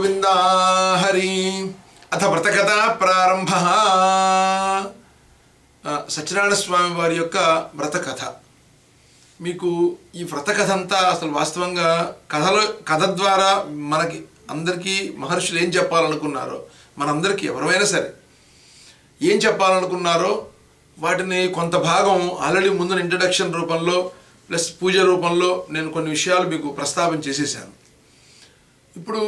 గోవిందా హరి. అథ వ్రతకథా ప్రారంభ. సత్యనారాయణ స్వామి వారి యొక్క వ్రతకథ. మీకు ఈ వ్రతకథ అంతా అసలు వాస్తవంగా కథ ద్వారా మనకి అందరికీ మహర్షులు ఏం చెప్పాలనుకున్నారో, మనందరికీ ఎవరైనా సరే ఏం చెప్పాలనుకున్నారో వాటిని కొంత భాగం ఆల్రెడీ ముందు ఇంట్రడక్షన్ రూపంలో ప్లస్ పూజ రూపంలో నేను కొన్ని విషయాలు మీకు ప్రస్తావన చేసేసాను. ఇప్పుడు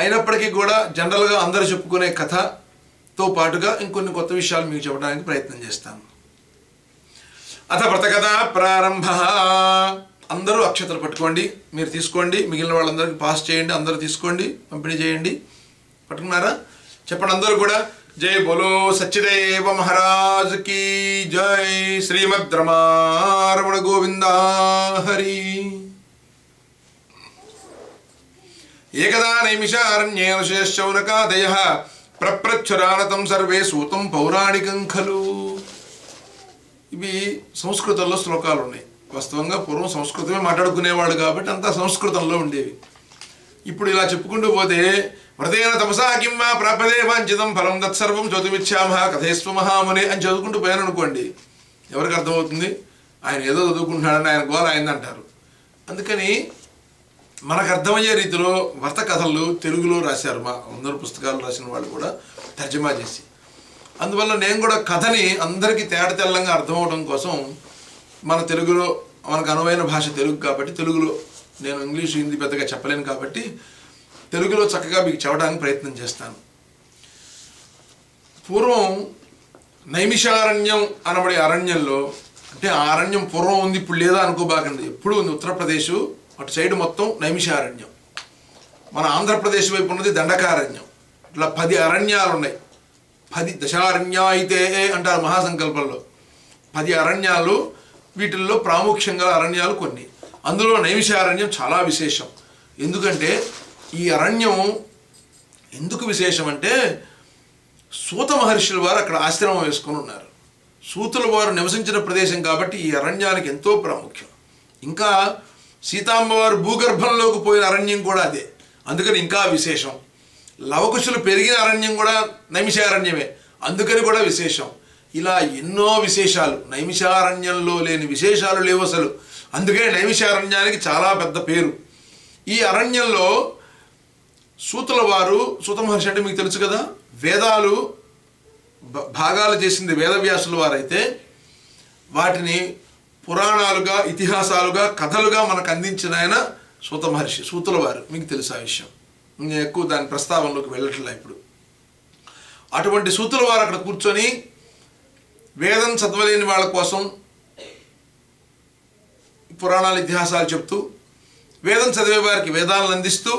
అయినప్పటికీ కూడా జనరల్గా అందరూ చెప్పుకునే కథతో పాటుగా ఇంకొన్ని కొత్త విషయాలు మీకు చెప్పడానికి ప్రయత్నం చేస్తాను. అథ వ్రతకథ ప్రారంభ. అందరూ అక్షతలు పట్టుకోండి, మీరు తీసుకోండి, మిగిలిన వాళ్ళందరికీ పాస్ చేయండి, అందరూ తీసుకోండి, పంపిణీ చేయండి. పట్టుకున్నారా? చెప్పండి అందరూ కూడా. జై బోలో సత్యదేవ మహారాజ్ కీ జై. శ్రీమద్ రమారమణ గోవిందా హరి. ఏకదా నైమిషారణ్యేన శేషౌనకాదయః ప్రప్రచ్ఛురానతం సర్వే సూతం పౌరాణికం ఖలు. ఇవి సంస్కృతంలో శ్లోకాలు ఉన్నాయి. వాస్తవంగా పూర్వం సంస్కృతమే మాట్లాడుకునేవాడు కాబట్టి అంతా సంస్కృతంలో ఉండేవి. ఇప్పుడు ఇలా చెప్పుకుంటూ పోతే వ్రతేన తమసా కిం వా ప్రాప్యతే వాంఛితం ఫలం తత్సర్వం చదువిచ్చామః కథేస్వ మహామునే అని చదువుకుంటూ పోయాను అనుకోండి, ఎవరికి అర్థమవుతుంది? ఆయన ఏదో చదువుకుంటున్నాడని ఆయన గోల అయిందంటారు. అందుకని మనకు అర్థమయ్యే రీతిలో వ్రత కథలు తెలుగులో రాశారు మా అందరూ, పుస్తకాలు రాసిన వాళ్ళు కూడా తర్జమా చేసి. అందువల్ల నేను కూడా కథని అందరికీ తేటతెల్లంగా అర్థమవడం కోసం మన తెలుగులో, మనకు అనువైన భాష తెలుగు కాబట్టి తెలుగులో, నేను ఇంగ్లీష్ హిందీ పెద్దగా చెప్పలేను కాబట్టి తెలుగులో చక్కగా మీకు చెప్పడానికి ప్రయత్నం చేస్తాను. పూర్వం నైమిషారణ్యం అనబడే అరణ్యంలో, అంటే ఆ అరణ్యం పూర్వం ఉంది ఇప్పుడు లేదా అనుకోబాకండి, ఎప్పుడు ఉంది. ఉత్తరప్రదేశ్ అటు సైడ్ మొత్తం నైమిషారణ్యం, మన ఆంధ్రప్రదేశ్ వైపు ఉన్నది దండకారణ్యం. ఇట్లా 10 అరణ్యాలు ఉన్నాయి. 10 దశారణ్య అయితే అంటారు మహాసంకల్పంలో. 10 అరణ్యాలు, వీటిల్లో ప్రాముఖ్యంగా అరణ్యాలు కొన్ని. అందులో నైమిషారణ్యం చాలా విశేషం. ఎందుకంటే ఈ అరణ్యం ఎందుకు విశేషం అంటే, సూత మహర్షుల వారు అక్కడ ఆశ్రమం వేసుకొని ఉన్నారు. సూతుల వారు నివసించిన ప్రదేశం కాబట్టి ఈ అరణ్యానికి ఎంతో ప్రాముఖ్యం. ఇంకా సీతామ్మవారు భూగర్భంలోకి పోయిన అరణ్యం కూడా అదే, అందుకని ఇంకా విశేషం. లవకుశులు పెరిగిన అరణ్యం కూడా నైమిషారణ్యమే, అందుకని కూడా విశేషం. ఇలా ఎన్నో విశేషాలు, నైమిషారణ్యంలో లేని విశేషాలు లేవు అసలు. అందుకని నైమిషారణ్యానికి చాలా పెద్ద పేరు. ఈ అరణ్యంలో సూతుల వారు, సూత మహర్షి అంటే మీకు తెలుసు కదా, వేదాలు భాగాలు చేసింది వేదవ్యాసుల వారైతే వాటిని పురాణాలుగా, ఇతిహాసాలుగా, కథలుగా మనకు అందించిన ఆయన సూత మహర్షి, సూతుల వారు. మీకు తెలుసు ఆ విషయం, నేను ఎక్కువ దాని ప్రస్తావనలోకి వెళ్ళట్లే ఇప్పుడు. అటువంటి సూతుల వారు అక్కడ కూర్చొని వేదం చదవలేని వాళ్ళ కోసం పురాణాలు, ఇతిహాసాలు చెప్తూ, వేదం చదివే వారికి వేదాలను అందిస్తూ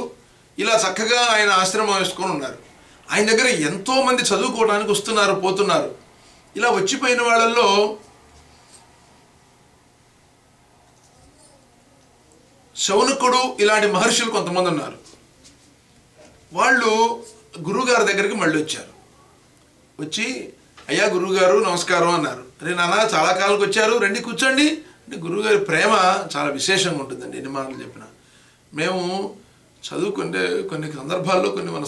ఇలా చక్కగా ఆయన ఆశ్రమం వేసుకొని ఉన్నారు. ఆయన దగ్గర ఎంతోమంది చదువుకోవడానికి వస్తున్నారు, పోతున్నారు. ఇలా వచ్చిపోయిన వాళ్ళల్లో శౌనకుడు ఇలాంటి మహర్షులు కొంతమంది ఉన్నారు. వాళ్ళు గురువుగారి దగ్గరికి మళ్ళీ వచ్చారు. వచ్చి, అయ్యా గురువుగారు నమస్కారం అన్నారు. అరే నాన్న చాలా కాలంకి వచ్చారు, రండి కూర్చోండి అంటే. గురువుగారి ప్రేమ చాలా విశేషంగా ఉంటుందండి. ఎన్ని మాటలు చెప్పినా మేము చదువుకుంటే కొన్ని సందర్భాల్లో కొన్ని మన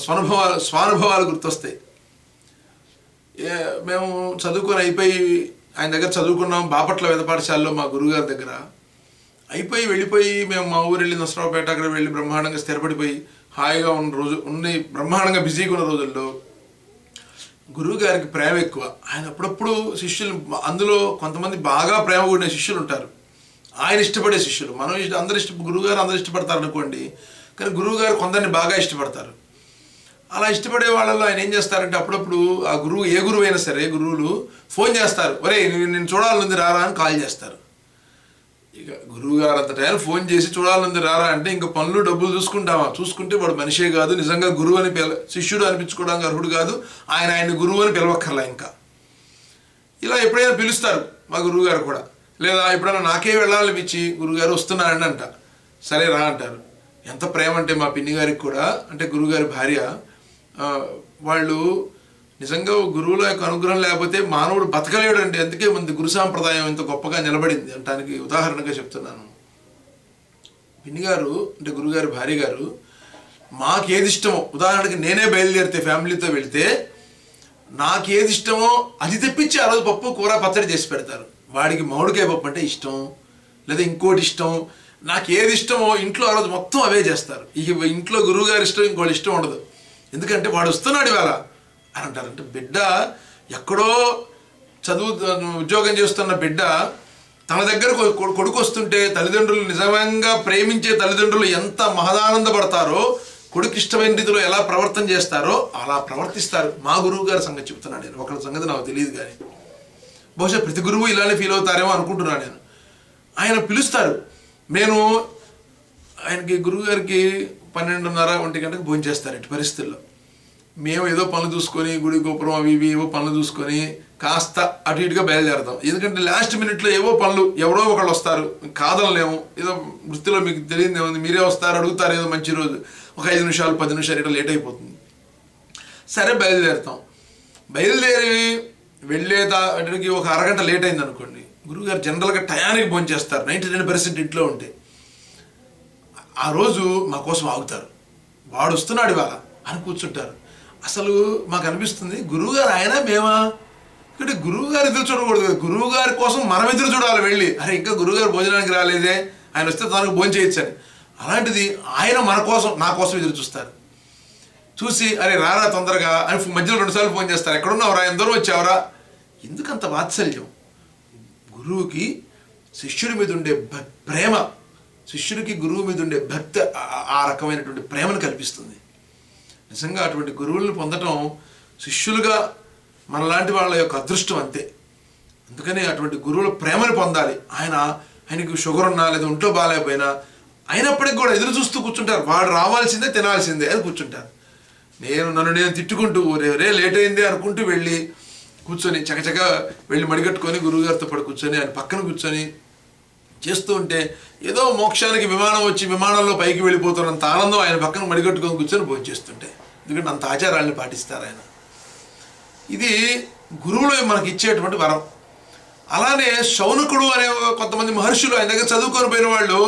స్వానుభవాలు గుర్తొస్తాయి. మేము చదువుకొని అయిపోయి ఆయన దగ్గర చదువుకున్నాం, బాపట్ల వేద పాఠశాలలో మా గురువుగారి దగ్గర. అయిపోయి వెళ్ళిపోయి మేము మా ఊరు వెళ్ళి నరసరావుపేట అక్కడ వెళ్ళి బ్రహ్మాండంగా స్థిరపడిపోయి హాయిగా ఉన్న రోజు ఉన్నాయి, బ్రహ్మాండంగా బిజీగా ఉన్న రోజుల్లో గురువుగారికి ప్రేమ ఎక్కువ. ఆయన అప్పుడప్పుడు శిష్యులు, అందులో కొంతమంది బాగా ప్రేమ కూడిన శిష్యులు ఉంటారు, ఆయన ఇష్టపడే శిష్యులు. మనం గురువుగారు అందరూ ఇష్టపడతారు అనుకోండి, కానీ గురువుగారు కొందరిని బాగా ఇష్టపడతారు. అలా ఇష్టపడే వాళ్ళలో ఆయన ఏం చేస్తారంటే, అప్పుడప్పుడు ఆ గురువు, ఏ గురువు అయినా సరే గురువులు ఫోన్ చేస్తారు, ఒరే నేను చూడాలనుంది రారా అని కాల్ చేస్తారు. ఇక గురువుగారు అంత టైం ఫోన్ చేసి చూడాలనుంది రారా అంటే ఇంకా పనులు, డబ్బులు చూసుకుంటామా? చూసుకుంటే వాడు మనిషే కాదు, నిజంగా గురువు అని శిష్యుడు అనిపించుకోవడానికి అర్హుడు కాదు, ఆయన గురువు అని పిలవక్కర్లా. ఇంకా ఇలా ఎప్పుడైనా పిలుస్తారు మా గురువుగారు కూడా. లేదా ఎప్పుడైనా నాకే వెళ్ళాలనిపించి గురువుగారు వస్తున్నారండి అంట, సరే రా అంటారు. ఎంత ప్రేమ అంటే మా పిన్ని గారికి కూడా, అంటే గురువుగారి భార్య, వాళ్ళు నిజంగా గురువుల యొక్క అనుగ్రహం లేకపోతే మానవుడు బతకలేడు అంటే. అందుకే మన గురు సాంప్రదాయం ఇంత గొప్పగా నిలబడింది అంటానికి ఉదాహరణగా చెప్తున్నాను. పిన్ని గారు అంటే గురుగారి భార్య గారు మాకేది ఇష్టమో, ఉదాహరణకి నేనే బయలుదేరితే ఫ్యామిలీతో వెళితే నాకేది ఇష్టమో అది తెప్పించి ఆ రోజు పప్పు కూర పచ్చడి చేసి పెడతారు. వాడికి మామిడికాయ పప్పు అంటే ఇష్టం, లేదా ఇంకోటి ఇష్టం, నాకు ఏది ఇష్టమో ఇంట్లో ఆ రోజు మొత్తం అవే చేస్తారు. ఇక ఇంట్లో గురువుగారి ఇష్టం ఇంకోటి ఇష్టం ఉండదు. ఎందుకంటే వాడు వస్తున్నాడు ఇవాళ అని అంటారు. అంటే బిడ్డ ఎక్కడో ఉద్యోగం చేస్తున్న బిడ్డ తన దగ్గర కొడుకు వస్తుంటే తల్లిదండ్రులు నిజంగా ప్రేమించే తల్లిదండ్రులు ఎంత మహదానందపడతారో, కొడుకు ఇష్టమైన రీతిలో ఎలా ప్రవర్తన చేస్తారో అలా ప్రవర్తిస్తారు. మా గురువు గారి సంగతి చెప్తున్నాను నేను, ఒకరి సంగతి నాకు తెలియదు కానీ బహుశా ప్రతి గురువు ఇలానే ఫీల్ అవుతారేమో అనుకుంటున్నాను నేను. ఆయన పిలుస్తారు, నేను ఆయనకి గురువు గారికి 12:30, 1 గంటకు భోజనం చేస్తారు. ఇటు పరిస్థితుల్లో మేము ఏదో పనులు చూసుకొని గుడి గోపురం అవి ఇవి ఏవో పనులు చూసుకొని కాస్త అటు ఇటుగా బయలుదేరతాం. ఎందుకంటే లాస్ట్ మినిట్లో ఏవో పనులు, ఎవరో ఒకళ్ళు వస్తారు, కాదనలేము. ఏదో వృత్తిలో మీకు తెలియదు ఏముంది, మీరే వస్తారు అడుగుతారు ఏదో మంచి రోజు, ఒక 5 నిమిషాలు 10 నిమిషాలు ఇట్లా లేట్ అయిపోతుంది. సరే బయలుదేరుతాం. బయలుదేరి వెళ్ళేదానికి ఒక అరగంట లేట్ అయింది అనుకోండి, గురువుగారు జనరల్గా టయానికి భోజనం చేస్తారు 99% ఇంట్లో ఉంటే. ఆ రోజు మా కోసం ఆగుతారు, వాడు వస్తున్నాడు ఇవాళ అని కూర్చుంటారు. అసలు మాకు అనిపిస్తుంది గురువుగారు ఆయన మేమా, ఇక్కడ గురువుగారు ఎదురు చూడకూడదు, గురువుగారి కోసం మనం ఎదురు చూడాలి వెళ్ళి. అరే ఇంకా గురువుగారు భోజనానికి రాలేదే, ఆయన వస్తే తనకు భోజనం చేయొచ్చని. అలాంటిది ఆయన మన కోసం, నా కోసం ఎదురు చూస్తారు. చూసి అరే రారా తొందరగా అని మధ్యలో 2 సార్లు ఫోన్ చేస్తారు, ఎక్కడున్నావురా, ఎందరూ వచ్చావరా. ఎందుకంత వాత్సల్యం? గురువుకి శిష్యుడి మీద ఉండే ప్రేమ, శిష్యుడికి గురువు మీద ఉండే భక్తి ఆ రకమైనటువంటి ప్రేమను కల్పిస్తుంది. నిజంగా అటువంటి గురువులను పొందటం శిష్యులుగా మనలాంటి వాళ్ళ యొక్క అదృష్టం అంతే. అందుకని అటువంటి గురువుల ప్రేమను పొందాలి. ఆయనకి షుగర్ ఉన్నా లేదా ఒంట్లో బాగాలేకపోయినా అయినప్పటికి కూడా ఎదురు చూస్తూ కూర్చుంటారు. వాడు రావాల్సిందే తినాల్సిందే అని కూర్చుంటారు. నన్ను నేను తిట్టుకుంటూ రే లేట్ అయింది అనుకుంటూ వెళ్ళి కూర్చొని చకచక వెళ్ళి మడిగట్టుకొని గురువుగారితో పడి కూర్చొని ఆయన పక్కన కూర్చొని చేస్తూ ఉంటే ఏదో మోక్షానికి విమానం వచ్చి విమానంలో పైకి వెళ్ళిపోతున్నంత ఆనందం ఆయన పక్కన మడిగట్టుకొని కూర్చొని భోజనం చేస్తుంటే. ఎందుకంటే అంత ఆచారాలను పాటిస్తారు ఆయన. ఇది గురువులు మనకి ఇచ్చేటువంటి వరం. అలానే శౌనకుడు అనే కొంతమంది మహర్షులు ఆయన దగ్గర చదువుకొని పోయిన వాళ్ళు,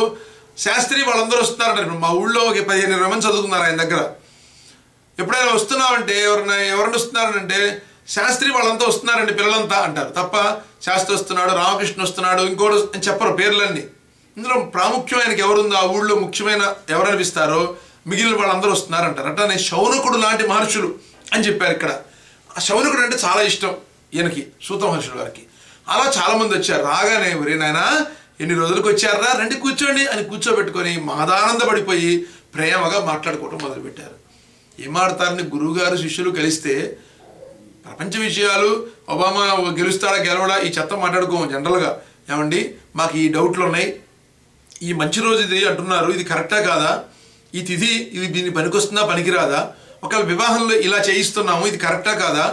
శాస్త్రి వాళ్ళందరూ వస్తున్నారంటారు. మా ఊళ్ళో ఒక 15-20 మంది చదువుకున్నారు ఆయన దగ్గర. ఎప్పుడైనా వస్తున్నామంటే ఎవరైనా వస్తున్నారనంటే శాస్త్రి వాళ్ళంతా వస్తున్నారండి పిల్లలంతా అంటారు తప్ప శాస్త్రి వస్తున్నాడు, రామకృష్ణ వస్తున్నాడు, ఇంకోటి అని చెప్పరు పేర్లన్నీ. ఇందులో ప్రాముఖ్యం ఆయనకి ఎవరుందో ఆ ఊళ్ళో ముఖ్యమైన ఎవరనిపిస్తారో మిగిలిన వాళ్ళందరూ వస్తున్నారంటారు. అట్లానే శౌనకుడు లాంటి మహర్షులు అని చెప్పారు ఇక్కడ. ఆ శౌనకుడు అంటే చాలా ఇష్టం ఈయనకి, సూత మహర్షుల వారికి. అలా చాలామంది వచ్చారు. రాగానే ఒరే నాయనా ఎన్ని రోజులకు వచ్చారా, రండి కూర్చోండి అని కూర్చోబెట్టుకొని మహదానందపడిపోయి ప్రేమగా మాట్లాడుకోవటం మొదలుపెట్టారు. ఏం మాడతారని గురువుగారు శిష్యులు కలిస్తే ప్రపంచ విషయాలు, ఒబామా గెలుస్తాడా గెలవడా ఈ చెత్త మాట్లాడుకోము. జనరల్గా ఏమండి మాకు ఈ డౌట్లు ఉన్నాయి, ఈ మంచి రోజు ఇది అంటున్నారు, ఇది కరెక్టా కాదా, ఈ తిథి ఇది దీన్ని పనికొస్తుందా పనికిరాదా, ఒకవేళ వివాహంలో ఇలా చేయిస్తున్నాము ఇది కరెక్టా కాదా,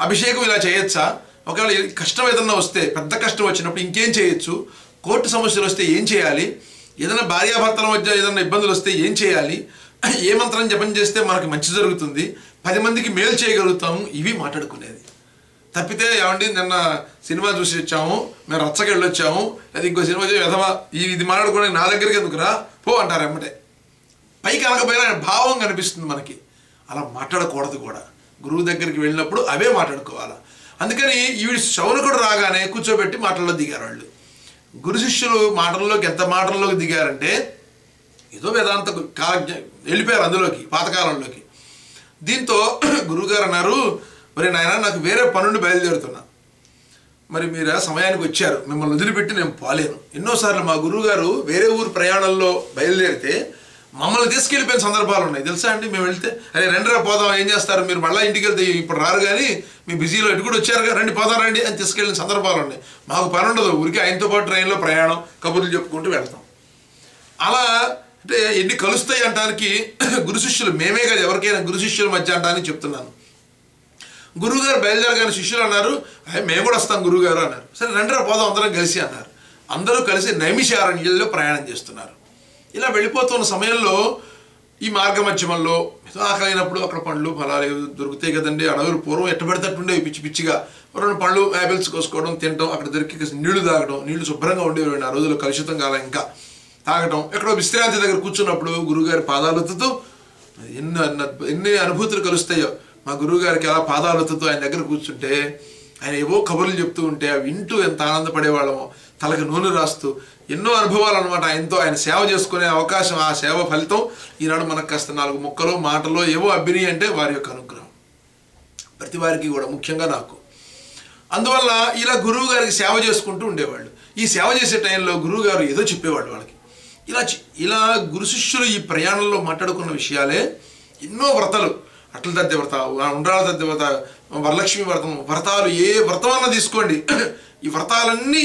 అభిషేకం ఇలా చేయొచ్చా, ఒకవేళ కష్టం ఏదన్నా వస్తే పెద్ద కష్టం వచ్చినప్పుడు ఇంకేం చేయొచ్చు, కోర్టు సమస్యలు వస్తే ఏం చేయాలి, ఏదైనా భార్యాభర్తల మధ్య ఏదైనా ఇబ్బందులు వస్తే ఏం చేయాలి, ఏ మంత్రం జపం చేస్తే మనకి మంచి జరుగుతుంది, 10 మందికి మేలు చేయగలుగుతాము, ఇవి మాట్లాడుకునేది. తప్పితే ఏమండి నిన్న సినిమా చూసి వచ్చాము, మేము రచ్చకి వెళ్ళొచ్చాము, అది ఇంకో సినిమా చూసి ఎదవా ఇది మాట్లాడుకోవడానికి నా దగ్గరికి ఎందుకురా పో అంటారు ఎమ్మటే. పైకి అనకపోయినా భావం కనిపిస్తుంది మనకి. అలా మాట్లాడకూడదు కూడా. గురువు దగ్గరికి వెళ్ళినప్పుడు అవే మాట్లాడుకోవాలి. అందుకని ఈవిడ శౌనకుడు రాగానే కూర్చోబెట్టి మాటల్లో దిగారు వాళ్ళు. గురు శిష్యులు మాటల్లోకి ఎంత మాటల్లోకి దిగారంటే ఏదో వేదాంత వెళ్ళిపోయారు అందులోకి, పాతకాలంలోకి. దీంతో గురువుగారు అన్నారు, మరి నాయన నాకు వేరే పనుండి బయలుదేరుతున్నా, మరి మీరు సమయానికి వచ్చారు, మిమ్మల్ని వదిలిపెట్టి నేను పోలేను. ఎన్నోసార్లు మా గురువుగారు వేరే ఊరు ప్రయాణంలో బయలుదేరితే మమ్మల్ని తీసుకెళ్ళిపోయిన సందర్భాలు ఉన్నాయి తెలుసా అండి. మేము వెళ్తే అరే రండిరా పోదాం, ఏం చేస్తారు మీరు మళ్ళీ ఇంటికి వెళ్తే ఇప్పుడు రారు కానీ మీ బిజీలో ఇటు కూడా వచ్చారు రండి పోదాం రండి అని తీసుకెళ్ళిన సందర్భాలు ఉన్నాయి. మాకు పని ఉండదు, ఊరికి ఆయనతో పాటు ట్రైన్లో ప్రయాణం, కబుర్లు చెప్పుకుంటూ వెళ్తాం. అలా అంటే ఎన్ని కలుస్తాయి అంటానికి గురు శిష్యులు, మేమే కాదు ఎవరికైనా గురు శిష్యుల మధ్య అంటానికి చెప్తున్నాను. గురువుగారు బయలుదేరగానే శిష్యులు అన్నారు మేము కూడా వస్తాం గురువుగారు అన్నారు. సరే రండిరా పోదాం అందరం కలిసి అన్నారు. అందరూ కలిసి నైమిషారణ్యంలో ప్రయాణం చేస్తున్నారు. ఇలా వెళ్ళిపోతున్న సమయంలో ఈ మార్గ మధ్యమంలో ఆకలైనప్పుడు అక్కడ పండ్లు ఫలాలు దొరుకుతాయి కదండి. అడవులు పూర్వం ఎట్టబెడతట్టుండేవి, పిచ్చి పిచ్చిగా 2 పళ్ళు యాపిల్స్ కోసుకోవడం, తినడం, అక్కడ దొరికి నీళ్లు తాగడం, నీళ్లు శుభ్రంగా ఉండేవి ఆ రోజుల్లో, కలుషితం కాలం ఇంకా తాగటం. ఎక్కడో విశ్రాంతి దగ్గర కూర్చున్నప్పుడు గురువుగారి పాదాలతో ఎన్ని అనుభూతులు కలుస్తాయో. మా గురువు గారికి అలా పాదాలతో ఆయన దగ్గర కూర్చుంటే ఆయన ఏవో కబుర్లు చెప్తూ ఉంటే అవి వింటూ ఎంత ఆనందపడేవాళ్ళమో, తలకి నూనె రాస్తూ ఎన్నో అనుభవాలు అనమాట. ఆయనతో ఆయన సేవ చేసుకునే అవకాశం, ఆ సేవ ఫలితం ఈనాడు మనకు కాస్త 4 ముక్కలు మాటలో ఏవో అబ్బిని అంటే వారి యొక్క అనుగ్రహం ప్రతి వారికి కూడా, ముఖ్యంగా నాకు. అందువల్ల ఇలా గురువు గారికి సేవ చేసుకుంటూ ఉండేవాళ్ళు. ఈ సేవ చేసే టైంలో గురువు గారు ఏదో చెప్పేవాళ్ళు వాళ్ళకి. ఇలా గురు శిష్యులు ఈ ప్రయాణంలో మాట్లాడుకున్న విషయాలే ఎన్నో వ్రతాలు, అట్ల తద్ది వ్రత, ఉండ్రాల తద్ది వ్రత, వరలక్ష్మి వ్రతం, వ్రతాలు ఏ వ్రతం అన్నా తీసుకోండి. ఈ వ్రతాలన్నీ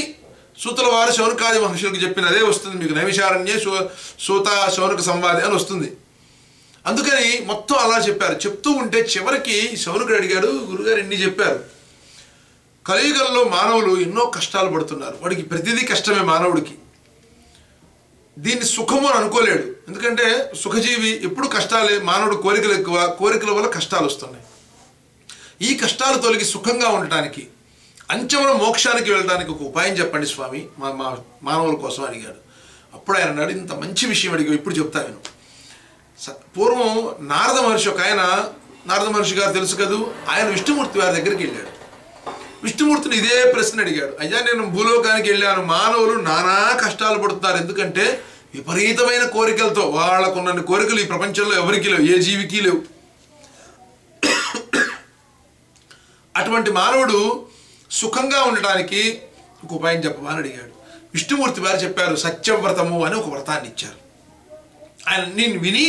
సూతుల వారు శౌనకాది మహర్షులకు చెప్పిన అదే వస్తుంది మీకు. నైమిషారణ్యే సూత శౌనక సంవాది అని వస్తుంది. అందుకని మొత్తం అలా చెప్పారు. చెప్తూ ఉంటే చివరికి శౌనకుడు అడిగాడు, గురుగారు ఎన్ని చెప్పారు, కలియుగంలో మానవులు ఎన్నో కష్టాలు పడుతున్నారు, వాడికి ప్రతిదీ కష్టమే మానవుడికి, దీన్ని సుఖము అని అనుకోలేడు. ఎందుకంటే సుఖజీవి ఎప్పుడు కష్టాలే, మానవుడు కోరికలు ఎక్కువ, కోరికల వల్ల కష్టాలు వస్తున్నాయి. ఈ కష్టాలు తొలగి సుఖంగా ఉండటానికి, అంచెమున మోక్షానికి వెళ్ళడానికి ఒక ఉపాయం చెప్పండి స్వామి మా మానవుల కోసం అడిగాడు. అప్పుడు ఆయన అన్నాడు, ఇంత మంచి విషయం అడిగావు, ఇప్పుడు చెప్తా నేను. పూర్వం నారద మహర్షి ఒక ఆయన, నారద మహర్షి గారు తెలుసు కదూ, ఆయన విష్ణుమూర్తి వారి దగ్గరికి వెళ్ళాడు. విష్ణుమూర్తిని ఇదే ప్రశ్న అడిగాడు, అయ్యా నేను భూలోకానికి వెళ్ళాను, మానవులు నానా కష్టాలు పడుతున్నారు, ఎందుకంటే విపరీతమైన కోరికలతో, వాళ్ళకున్న కోరికలు ఈ ప్రపంచంలో ఎవరికి లేవు, ఏ జీవికి లేవు. అటువంటి మానవుడు సుఖంగా ఉండటానికి ఒక ఉపాయం చెప్పమని అడిగాడు. విష్ణుమూర్తి వారు చెప్పారు, సత్యవ్రతము అని ఒక వ్రతాన్ని ఇచ్చారు. ఆయన నేను విని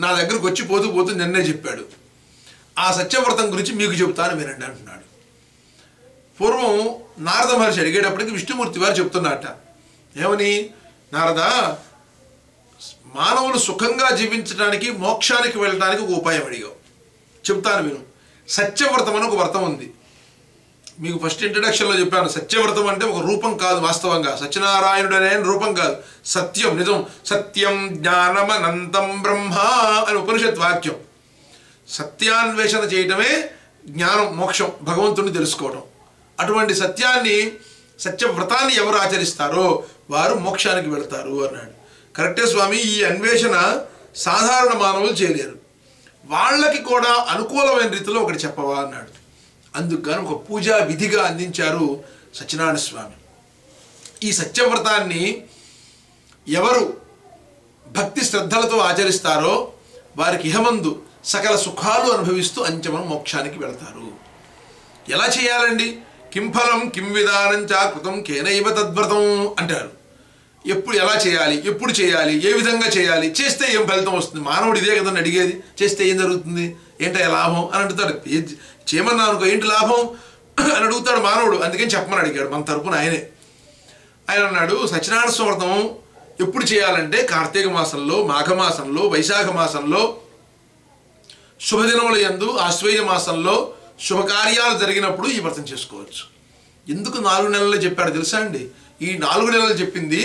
నా దగ్గరకు వచ్చి పోతూ పోతూ నిన్నే చెప్పాడు. ఆ సత్యవ్రతం గురించి మీకు చెబుతాను వినండి అంటున్నాడు. పూర్వం నారద మహర్షి అడిగేటప్పటికి విష్ణుమూర్తి వారు చెప్తున్నట్ట, ఏమని, నారద, మానవులు సుఖంగా జీవించడానికి, మోక్షానికి వెళ్ళడానికి ఒక ఉపాయం అడిగావు, చెప్తాను విను. సత్యవ్రతం అని ఒక వ్రతం ఉంది. మీకు ఫస్ట్ ఇంట్రడక్షన్లో చెప్పాను, సత్యవ్రతం అంటే ఒక రూపం కాదు, వాస్తవంగా సత్యనారాయణుడు అనే రూపం కాదు, సత్యం, నిజం. సత్యం జ్ఞానమనంతం బ్రహ్మ అని ఉపనిషత్ వాక్యం. సత్యాన్వేషణ చేయటమే జ్ఞానం, మోక్షం, భగవంతుడిని తెలుసుకోవడం. అటువంటి సత్యాన్ని, సత్యవ్రతాన్ని ఎవరు ఆచరిస్తారో వారు మోక్షానికి వెళ్తారు అన్నాడు. కరెక్టే స్వామి, ఈ అన్వేషణ సాధారణ మానవులు చేయలేరు, వాళ్ళకి కూడా అనుకూలమైన రీతిలో ఒకటి చెప్పవా అన్నాడు. అందుకని ఒక పూజా విధిగా అందించారు సత్యనారాయణ స్వామి. ఈ సత్యవ్రతాన్ని ఎవరు భక్తి శ్రద్ధలతో ఆచరిస్తారో వారికి ఇహమందు సకల సుఖాలు అనుభవిస్తూ అంచమన మోక్షానికి వెళ్తారు. ఎలా చేయాలండి? కిం ఫలం కిం విధానం చ కృతం కేనైవ తద్వ్రతం అంటారు. ఎప్పుడు ఎలా చేయాలి, ఎప్పుడు చేయాలి, ఏ విధంగా చేయాలి, చేస్తే ఏం ఫలితం వస్తుంది? మానవుడు ఇదే కదండి అడిగేది, చేస్తే ఏం జరుగుతుంది, ఏంటో లాభం అని అడుగుతాడు. చేయమన్నా అనుకో, ఏంటి లాభం అని అడుగుతాడు మానవుడు. అందుకని చెప్పమని అడిగాడు మన తరపున ఆయనే. ఆయన అన్నాడు, సత్యనారాయణ వ్రతం ఎప్పుడు చేయాలంటే కార్తీక మాసంలో, మాఘమాసంలో, వైశాఖ మాసంలో, శుభదినముల యందు, ఆశ్వేయ మాసంలో శుభకార్యాలు జరిగినప్పుడు ఈ వ్రతం చేసుకోవచ్చు. ఎందుకు 4 నెలలు చెప్పాడు తెలుసా అండి? ఈ 4 నెలలు చెప్పింది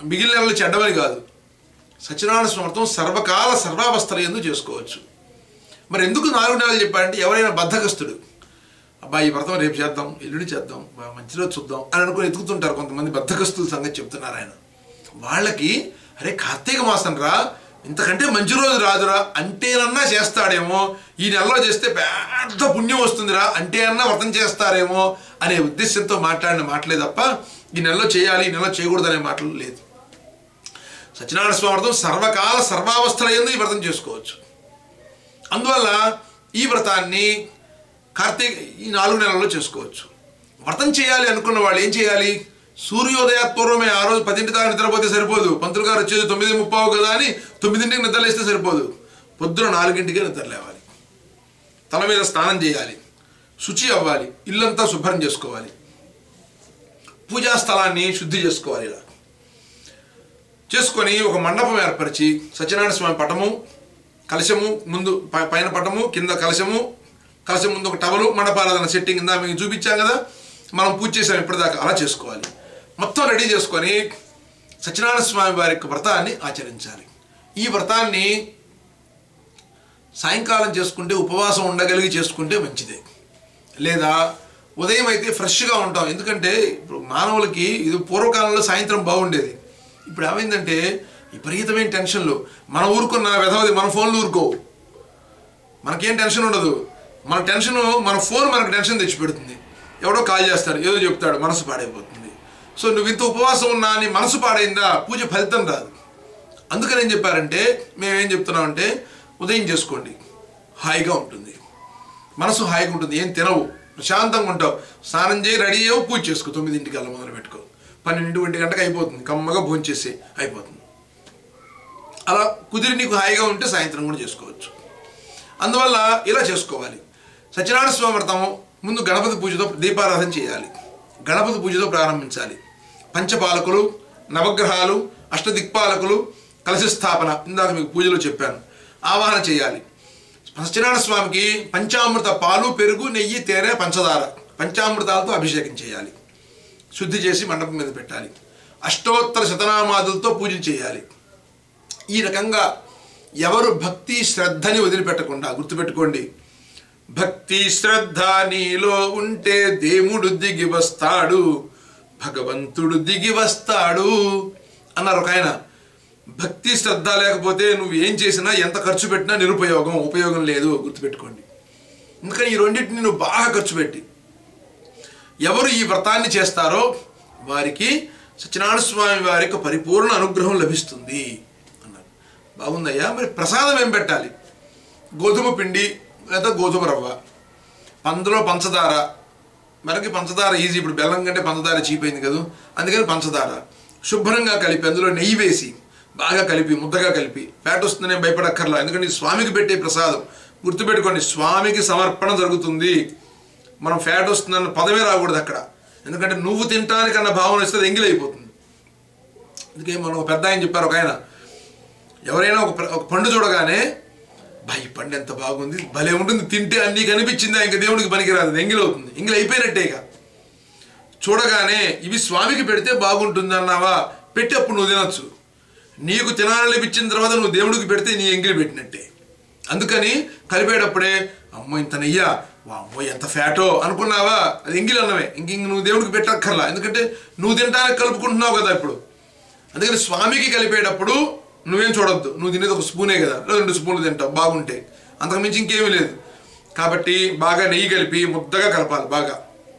మిగిలిన నెలలు చెడ్డమని కాదు. సత్యనారాయణ వ్రతం సర్వకాల సర్వావస్థల యందు చేసుకోవచ్చు. మరి ఎందుకు 4 నెలలు చెప్పాడంటే, ఎవరైనా బద్ధకస్తుడు, అబ్బాయి ఈ వ్రతం రేపు చేద్దాం, ఎల్లుండి చేద్దాం, మంచి రోజు చూద్దాం అని అనుకుని ఎత్తుకుతుంటారు కొంతమంది బద్ధకస్తుల సంగతి చెప్తున్నారు ఆయన. వాళ్ళకి అరే కార్తీక మాసం రా, ఇంతకంటే మంచి రోజు రాదురా అంటేనన్నా చేస్తాడేమో, ఈ నెలలో చేస్తే పెద్ద పుణ్యం వస్తుందిరా అంటే అన్నా వ్రతం చేస్తారేమో అనే ఉద్దేశంతో మాట్లాడిన మాటలే తప్ప ఈ నెలలో చేయాలి, ఈ నెలలో చేయకూడదు అనే మాటలు లేదు. సత్యనారాయణ స్వామి వ్రతం సర్వకాల సర్వావస్థల యందు ఈ వ్రతం చేసుకోవచ్చు. అందువల్ల ఈ వ్రతాన్ని ఈ 4 నెలల్లో చేసుకోవచ్చు. వ్రతం చేయాలి అనుకున్న వాళ్ళు ఏం చేయాలి? సూర్యోదయాత్పూర్వమే, ఆ రోజు 10 దాకా నిద్రపోతే సరిపోదు. పంతులు గారు వచ్చేది 9:30 కదా అని 9ంటికి నిద్రలేస్తే సరిపోదు. పొద్దున 4ంటికే నిద్ర లేవాలి, తల మీద స్నానం చేయాలి, శుచి అవ్వాలి, ఇల్లంతా శుభ్రం చేసుకోవాలి, పూజా స్థలాన్ని శుద్ధి చేసుకోవాలి. ఇలా చేసుకొని ఒక మండపం ఏర్పరిచి సత్యనారాయణ స్వామి పటము, కలశము ముందు, పైన పటము, కింద కలశము, కలశం ముందు ఒక టవలు, మండపారాధన సెట్టింగ్ కింద మీకు చూపించాం కదా, మనం పూజ చేసాం ఇప్పటిదాకా, అలా చేసుకోవాలి. మొత్తం రెడీ చేసుకొని సత్యనారాయణ స్వామి వారి యొక్క వ్రతాన్ని ఆచరించాలి. ఈ వ్రతాన్ని సాయంకాలం చేసుకుంటే, ఉపవాసం ఉండగలిగి చేసుకుంటే మంచిదే. లేదా ఉదయం అయితే ఫ్రెష్గా ఉంటాం. ఎందుకంటే ఇప్పుడు మానవులకి ఇది పూర్వకాలంలో సాయంత్రం బాగుండేది. ఇప్పుడు ఏమైందంటే విపరీతమైన టెన్షన్లు. మన ఊరుకున్న వెధవది మన ఫోన్లు ఊరుకోవు, మనకేం టెన్షన్ ఉండదు. మన టెన్షన్, మన ఫోన్ మనకు టెన్షన్ తెచ్చిపెడుతుంది. ఎవడో కాల్ చేస్తాడు, ఏదో చెప్తాడు, మనసు పాడైపోతుంది. సో నువ్వు ఇంత ఉపవాసం ఉన్నా నీ మనసు పాడైందా, పూజ ఫలితం రాదు. అందుకని ఏం చెప్పారంటే, మేమేం చెప్తున్నామంటే ఉదయం చేసుకోండి, హాయిగా ఉంటుంది, మనసు హాయిగా ఉంటుంది, ఏం తినవు, ప్రశాంతంగా ఉంటావు, స్నానం చేయి, రెడీ అయ్యావు, పూజ చేసుకో, 9 మొదలు పెట్టుకో, 12 గంటకు అయిపోతుంది, కమ్మగా భోజనం చేసి అయిపోతుంది. అలా కుదిరి నీకు హాయిగా ఉంటే సాయంత్రం కూడా చేసుకోవచ్చు. అందువల్ల ఇలా చేసుకోవాలి. సత్యనారాయణ స్వామి వ్రతం ముందు గణపతి పూజతో దీపారాధన చేయాలి, గణపతి పూజతో ప్రారంభించాలి. పంచపాలకులు, నవగ్రహాలు, అష్టదిక్పాలకులు, కలశ స్థాపన ఇందాక మీకు పూజలో చెప్పాను, ఆవాహన చేయాలి. సత్యనారాయణ స్వామికి పంచామృత పాలు, పెరుగు, నెయ్యి, తేనె, పంచదార, పంచామృతాలతో అభిషేకం చేయాలి. శుద్ధి చేసి మండపం మీద పెట్టాలి. అష్టోత్తర శతనామాదులతో పూజ చేయాలి. ఈ రకంగా ఎవరు భక్తి శ్రద్ధని వదిలిపెట్టకుండా, గుర్తుపెట్టుకోండి, భక్తి శ్రద్ధ నీలో ఉంటే దేవుడు దిగి వస్తాడు, భగవంతుడు దిగి వస్తాడు అన్నారు ఒక ఆయన. భక్తి శ్రద్ధ లేకపోతే నువ్వు ఏం చేసినా, ఎంత ఖర్చు పెట్టినా నిరుపయోగం, ఉపయోగం లేదు, గుర్తుపెట్టుకోండి. అందుకని ఈ రెండింటిని నువ్వు బాగా ఖర్చు పెట్టి ఎవరు ఈ వ్రతాన్ని చేస్తారో వారికి సత్యనారాయణ స్వామి వారి యొక్క పరిపూర్ణ అనుగ్రహం లభిస్తుంది అన్నారు. బాగుందయ్యా, మరి ప్రసాదం ఏం పెట్టాలి? గోధుమ పిండి లేదా గోధుమ రవ్వ, అందులో పంచదార, మనకి పంచదార ఈజీ, ఇప్పుడు బెల్లం కంటే పంచదార చీప్ అయింది కదా, అందుకని పంచదార శుభ్రంగా కలిపి అందులో నెయ్యి వేసి బాగా కలిపి ముద్దగా కలిపి, ఫ్యాట్ వస్తుందనే భయపడక్కర్లా, ఎందుకంటే స్వామికి పెట్టే ప్రసాదం. గుర్తుపెట్టుకోండి, స్వామికి సమర్పణ జరుగుతుంది, మనం ఫ్యాట్ వస్తుందన్న పదమే రాకూడదు అక్కడ, ఎందుకంటే నువ్వు తింటానికన్న భావన వస్తే అది ఎంగిలైపోతుంది. అందుకే మనం ఒక పెద్ద ఆయన చెప్పారు, ఒక ఆయన, ఎవరైనా ఒక పండు చూడగానే ఈ పండు ఎంత బాగుంది, భలే ఉంటుంది, తింటే అన్నీ కనిపించిందా, ఇంకా దేవుడికి పనికిరాదు, ఎంగిలవుతుంది, ఎంగిలి అయిపోయినట్టే. ఇక చూడగానే ఇవి స్వామికి పెడితే బాగుంటుంది అన్నావా, పెట్టి అప్పుడు నువ్వు తినచ్చు. నీకు తినాలనిపించిన తర్వాత నువ్వు దేవుడికి పెడితే నీ ఎంగిలి పెట్టినట్టే. అందుకని కలిపేటప్పుడే అమ్మో ఇంత నెయ్యా, అమ్మో ఎంత ఫ్యాటో అనుకున్నావా, అది ఎంగిలి అన్నవే, ఇంక నువ్వు దేవుడికి పెట్టక్కర్లా, ఎందుకంటే నువ్వు తినడానికి కలుపుకుంటున్నావు కదా ఇప్పుడు. అందుకని స్వామికి కలిపేటప్పుడు నువ్వేం చూడొద్దు, నువ్వు తినేది ఒక స్పూనే కదా, 2 స్పూన్లు తింటావు బాగుంటే, అంతకుమించి ఇంకేమీ లేదు. కాబట్టి బాగా నెయ్యి కలిపి ముద్దగా కలపాలి బాగా.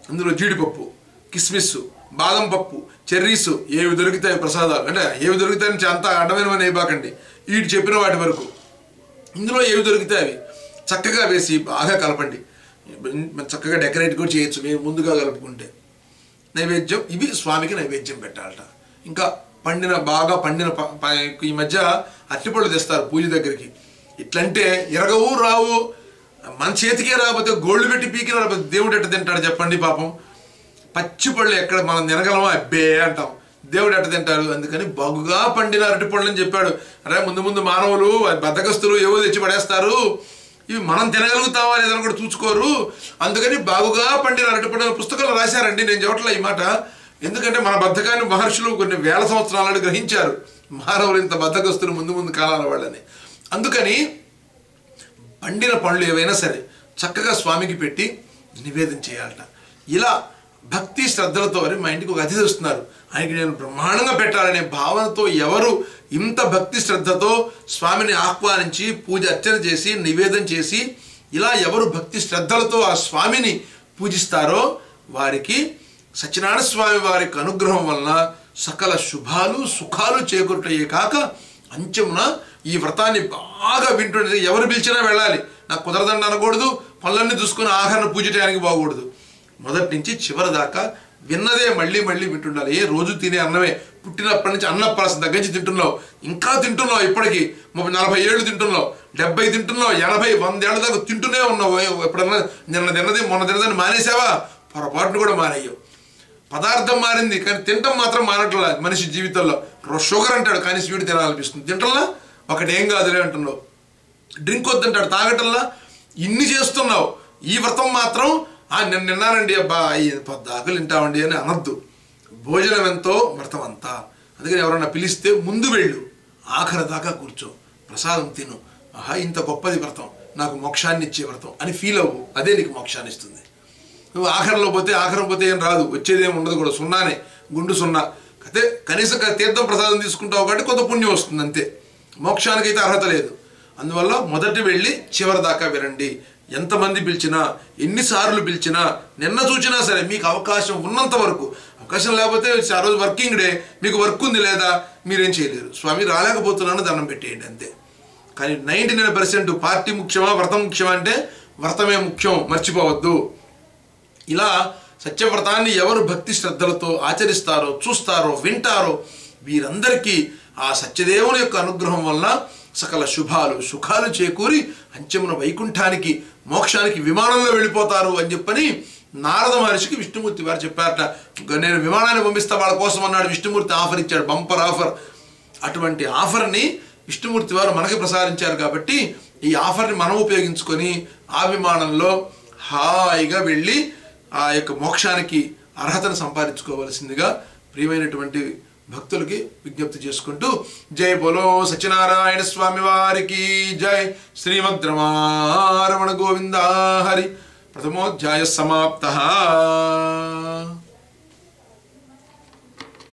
అందులో జీడిపప్పు, కిస్మిస్, బాదం పప్పు, చెర్రీస్, ఏవి దొరుకుతాయి ప్రసాదాలు, అంటే ఏవి దొరుకుతాయని అంతా అడ్డమైనవని అయిపోకండి, వీటి చెప్పిన వాటి వరకు ఇందులో ఏవి దొరికితే అవి చక్కగా వేసి బాగా కలపండి. చక్కగా డెకరేట్ కూడా చేయొచ్చు మేము ముందుగా కలుపుకుంటే. నైవేద్యం, ఇవి స్వామికి నైవేద్యం పెట్టాలట. ఇంకా బాగా పండిన ఈ మధ్య అరటిపళ్ళు తెస్తారు పూజ దగ్గరికి. ఇట్లంటే ఎరగవు రావు, మన చేతికే రాకపోతే గోల్డ్ పెట్టి పీకిన రాకపోతే దేవుడు ఎట్ట తింటాడు చెప్పండి పాపం. పచ్చిపళ్ళు ఎక్కడ మనం తినగలమా, అబ్బే అంటాం, దేవుడు ఎట్ట తింటారు. అందుకని బాగుగా పండిన అరటిపళ్ళు అని చెప్పాడు. అరే ముందు మానవులు బద్ధకస్తులు ఏవో తెచ్చి పడేస్తారు, ఇవి మనం తినగలుగుతామా లేదని కూడా చూసుకోరు. అందుకని బాగుగా పండిన అరటిపళ్ళు పుస్తకాలు రాశారండి, నేను చెప్పట్లా ఈ మాట, ఎందుకంటే మన బద్ధకాన్ని మహర్షులు కొన్ని వేల సంవత్సరాలను గ్రహించారు, మానవులు ఇంత బద్ధకస్తులు ముందు కాలాల వాళ్ళని. అందుకని పండిన పండ్లు ఏవైనా సరే చక్కగా స్వామికి పెట్టి నివేదన చేయాలట. ఇలా భక్తి శ్రద్ధలతో, మా ఇంటికి ఒక అతిథి వస్తున్నారు, ఆయనకి నేను బ్రహ్మాండంగా పెట్టాలనే భావనతో ఎవరు ఇంత భక్తి శ్రద్ధతో స్వామిని ఆహ్వానించి పూజ అర్చన చేసి నివేదన చేసి ఇలా ఎవరు భక్తి శ్రద్ధలతో ఆ స్వామిని పూజిస్తారో వారికి సత్యనారాయణ స్వామి వారికి అనుగ్రహం వలన సకల శుభాలు సుఖాలు చేకూరుటయే కాక అంచెమున ఈ వ్రతాన్ని బాగా వింటుండే ఎవరు పిలిచినా వెళ్ళాలి. నాకు కుదరదండి అనకూడదు, పనులన్నీ చూసుకుని ఆఖరణ పూజ చేయడానికి బాగూడదు. మొదటి నుంచి చివరి దాకా విన్నదే మళ్ళీ వింటుండాలి. ఏ రోజు తినే అన్నమే, పుట్టినప్పటి నుంచి అన్నప్రాసం దగ్గర నుంచి తింటున్నావు, ఇంకా తింటున్నావు, ఇప్పటికీ 30-40 ఏళ్ళు తింటున్నావు, 70 తింటున్నావు, 80-100 ఏళ్ళ దాకా తింటూనే ఉన్నావు. ఎప్పుడన్నా నిన్న తిన్నది మొన్న తిన్నదని మానేసావా, పొరపాటును కూడా మానేయవు. పదార్థం మారింది కానీ తినటం మాత్రం మానట్లా. మనిషి జీవితంలో షుగర్ అంటాడు కానీ స్వీట్ తినాలనిపిస్తుంది, తింటల్లా ఒకటేం కాదులే అంటున్నావు. డ్రింక్ వద్దంటాడు, తాగటల్లా. ఇన్ని చేస్తున్నావు, ఈ వ్రతం మాత్రం నేను నిన్నానండి అబ్బా పొద్దాకలు తింటామండి అని అనద్దు. భోజనం ఎంతో వ్రతం అంతా. అందుకని ఎవరన్నా పిలిస్తే ముందు వెళ్ళు, ఆఖరి దాకా కూర్చో, ప్రసాదం తిను. ఇంత గొప్పది వ్రతం, నాకు మోక్షాన్ని ఇచ్చే వ్రతం అని ఫీల్ అవ్వు, అదే నీకు మోక్షాన్ని ఇస్తుంది. నువ్వు ఆఖరం పోతే ఏం రాదు, వచ్చేదేం ఉండదు కూడా, సున్నానే, గుండు సున్నా. అయితే కనీసం తీర్థం ప్రసాదం తీసుకుంటావు కాబట్టి కొంత పుణ్యం వస్తుంది అంతే, మోక్షానికైతే అర్హత లేదు. అందువల్ల మొదటి వెళ్ళి చివరి దాకా వినండి. ఎంతమంది పిలిచినా, ఎన్నిసార్లు పిలిచినా, నిన్న చూచినా సరే మీకు అవకాశం ఉన్నంత వరకు, అవకాశం లేకపోతే ఆ రోజు వర్కింగ్ డే, మీకు వర్క్ ఉంది లేదా మీరేం చేయలేరు, స్వామి రాలేకపోతున్నాను దండం పెట్టేయండి అంతే. కానీ 99% పార్టీ ముఖ్యమా వ్రతం ముఖ్యమా అంటే వ్రతమే ముఖ్యం, మర్చిపోవద్దు. ఇలా సత్యవ్రతాన్ని ఎవరు భక్తి శ్రద్ధలతో ఆచరిస్తారో, చూస్తారో, వింటారో వీరందరికీ ఆ సత్యదేవుని యొక్క అనుగ్రహం వలన సకల శుభాలు సుఖాలు చేకూరి అంచెమున వైకుంఠానికి మోక్షానికి విమానంలో వెళ్ళిపోతారు అని చెప్పని నారద మహర్షికి విష్ణుమూర్తి వారు చెప్పారట. నేను విమానాన్ని పంపిస్తా వాళ్ళ కోసం అన్నాడు. విష్ణుమూర్తి ఆఫర్ ఇచ్చాడు, బంపర్ ఆఫర్. అటువంటి ఆఫర్ని విష్ణుమూర్తి వారు మనకి ప్రసాదించారు కాబట్టి ఈ ఆఫర్ని మనం ఉపయోగించుకొని ఆ విమానంలో హాయిగా వెళ్ళి ఆ యొక్క మోక్షానికి అర్హతను సంపాదించుకోవలసిందిగా ప్రియమైనటువంటి భక్తులకి విజ్ఞప్తి చేసుకుంటూ, జై బోలో సత్యనారాయణ స్వామి వారికి జై. శ్రీమద్ రమారమణ గోవింద హరి. ప్రథమోధ్యాయ సమాప్తః.